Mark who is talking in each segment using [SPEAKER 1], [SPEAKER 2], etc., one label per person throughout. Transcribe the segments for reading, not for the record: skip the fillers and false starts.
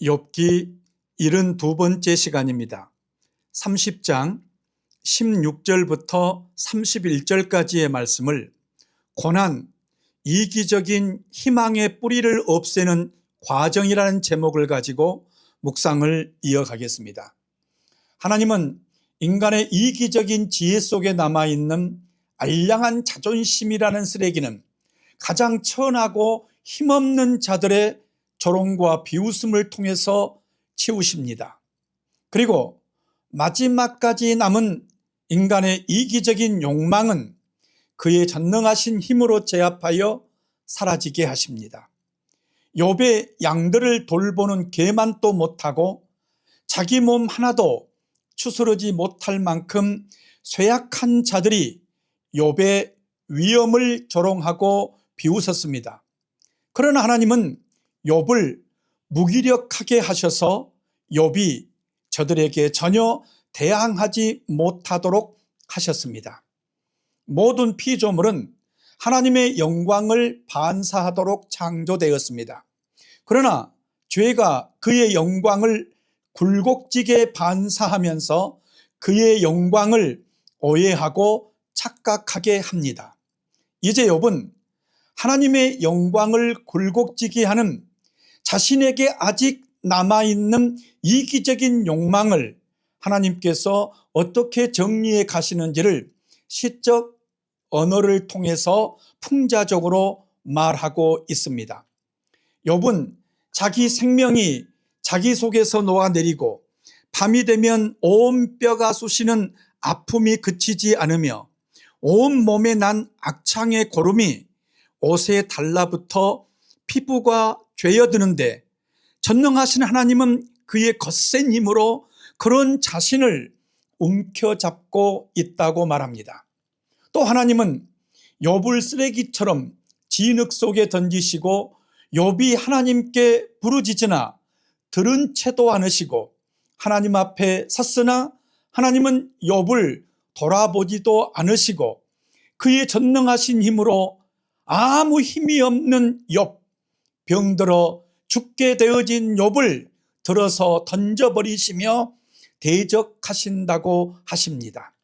[SPEAKER 1] 욥기 72번째 시간입니다. 30장 16절부터 31절까지의 말씀을 고난, 이기적인 희망의 뿌리를 없애는 과정이라는 제목을 가지고 묵상을 이어가겠습니다. 하나님은 인간의 이기적인 지혜 속에 남아있는 알량한 자존심이라는 쓰레기는 가장 천하고 힘없는 자들의 조롱과 비웃음을 통해서 채우십니다. 그리고 마지막까지 남은 인간의 이기적인 욕망은 그의 전능하신 힘으로 제압하여 사라지게 하십니다. 욥의 양들을 돌보는 개만도 못하고 자기 몸 하나도 추스르지 못할 만큼 쇠약한 자들이 욥의 위엄을 조롱하고 비웃었습니다. 그러나 하나님은 욥을 무기력하게 하셔서 욥이 저들에게 전혀 대항하지 못하도록 하셨습니다. 모든 피조물은 하나님의 영광을 반사하도록 창조되었습니다. 그러나 죄가 그의 영광을 굴곡지게 반사하면서 그의 영광을 오해하고 착각하게 합니다. 이제 욥은 하나님의 영광을 굴곡지게 하는 자신에게 아직 남아있는 이기적인 욕망을 하나님께서 어떻게 정리해 가시는지를 시적 언어를 통해서 풍자적으로 말하고 있습니다. 욥은 자기 생명이 자기 속에서 녹아내리고 밤이 되면 온 뼈가 쑤시는 아픔이 그치지 않으며 온 몸에 난 악창의 고름이 옷에 달라붙어 피부가 죄어드는데 전능하신 하나님은 그의 거센 힘으로 그런 자신을 움켜잡고 있다고 말합니다. 또 하나님은 욥을 쓰레기처럼 진흙 속에 던지시고 욥이 하나님께 부르짖으나 들은 채도 않으시고 하나님 앞에 섰으나 하나님은 욥을 돌아보지도 않으시고 그의 전능하신 힘으로 아무 힘이 없는 욥, 병들어 죽게 되어진 욥을 들어서 던져버리시며 대적하신다고 하십니다.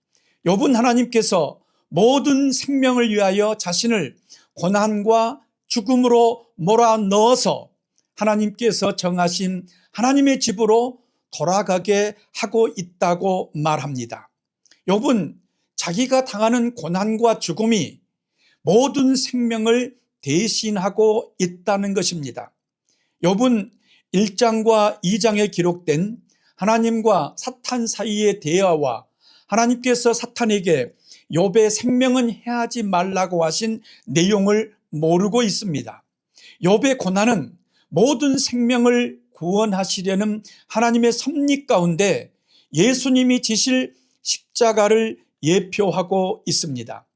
[SPEAKER 1] 욥은 하나님께서 모든 생명을 위하여 자신을 고난과 죽음으로 몰아넣어서 하나님께서 정하신 하나님의 집으로 돌아가게 하고 있다고 말합니다. 욥은 자기가 당하는 고난과 죽음이 모든 생명을 대신하고 있다는 것입니다. 욥은 1장과 2장에 기록된 하나님과 사탄 사이의 대화와 하나님께서 사탄에게 욥의 생명은 해하지 말라고 하신 내용을 모르고 있습니다. 욥의 고난은 모든 생명을 구원하시려는 하나님의 섭리 가운데 예수님이 지실 십자가를 예표하고 있습니다.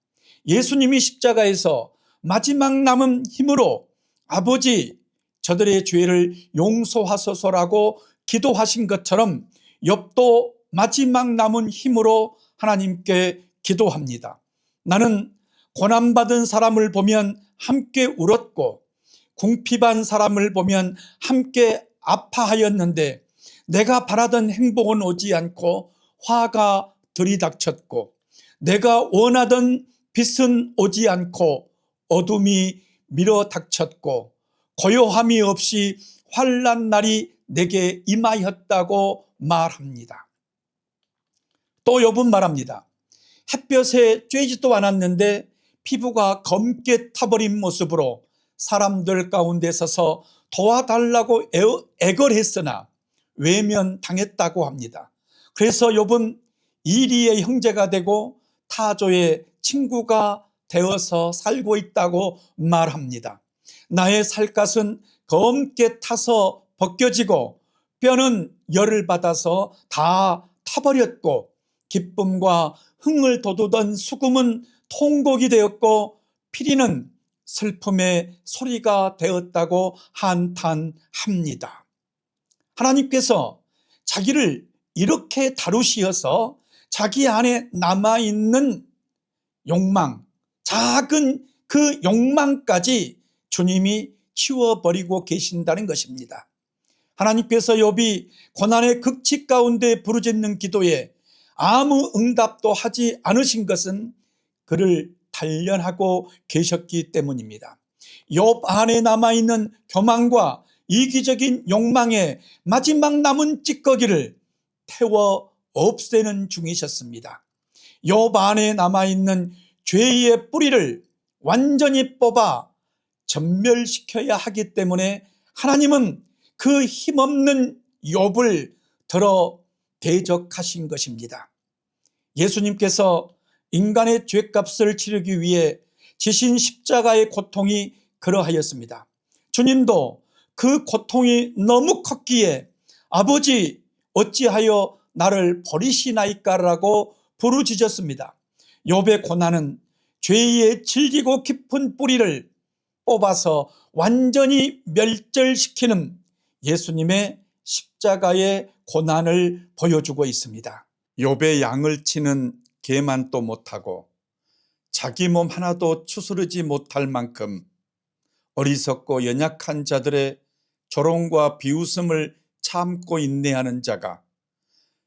[SPEAKER 1] 예수님이 십자가에서 마지막 남은 힘으로 아버지 저들의 죄를 용서하소서라고 기도하신 것처럼 욥도 마지막 남은 힘으로 하나님께 기도합니다. 나는 고난받은 사람을 보면 함께 울었고 궁핍한 사람을 보면 함께 아파하였는데 내가 바라던 행복은 오지 않고 화가 들이닥쳤고 내가 원하던 빛은 오지 않고 어둠이 밀어닥쳤고 고요함이 없이 환난 날이 내게 임하였다고 말합니다. 또 욥은 말합니다. 햇볕에 쬐지도 않았는데 피부가 검게 타버린 모습으로 사람들 가운데 서서 도와달라고 애걸했으나 외면당했다고 합니다. 그래서 욥은 이리의 형제가 되고 타조의 친구가 되어서 살고 있다고 말합니다. 나의 살갗은 검게 타서 벗겨지고 뼈는 열을 받아서 다 타버렸고 기쁨과 흥을 돋우던 수금은 통곡이 되었고 피리는 슬픔의 소리가 되었다고 한탄합니다. 하나님께서 자기를 이렇게 다루시어서 자기 안에 남아있는 욕망, 작은 그 욕망까지 주님이 치워버리고 계신다는 것입니다. 하나님께서 욥이 고난의 극치 가운데 부르짖는 기도에 아무 응답도 하지 않으신 것은 그를 단련하고 계셨기 때문입니다. 욥 안에 남아있는 교만과 이기적인 욕망의 마지막 남은 찌꺼기를 태워 없애는 중이셨습니다. 욥 안에 남아있는 죄의 뿌리를 완전히 뽑아 전멸시켜야 하기 때문에 하나님은 그 힘없는 욥을 들어 대적하신 것입니다. 예수님께서 인간의 죄값을 치르기 위해 지신 십자가의 고통이 그러하였습니다. 주님도 그 고통이 너무 컸기에 아버지 어찌하여 나를 버리시나이까라고 부르짖었습니다. 욥의 고난은 죄의 질기고 깊은 뿌리를 뽑아서 완전히 멸절시키는 예수님의 십자가의 고난을 보여주고 있습니다. 욥의 양을 치는 개만도 못하고 자기 몸 하나도 추스르지 못할 만큼 어리석고 연약한 자들의 조롱과 비웃음을 참고 인내하는 자가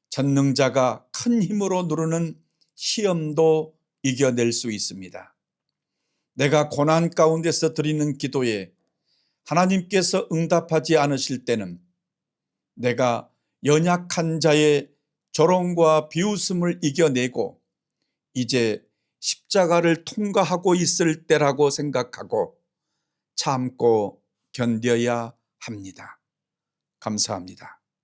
[SPEAKER 1] 전능자가 큰 힘으로 누르는 시험도 이겨낼 수 있습니다. 내가 고난 가운데서 드리는 기도에 하나님께서 응답하지 않으실 때는 내가 연약한 자의 조롱과 비웃음을 이겨내고 이제 십자가를 통과하고 있을 때라고 생각하고 참고 견뎌야 합니다. 감사합니다.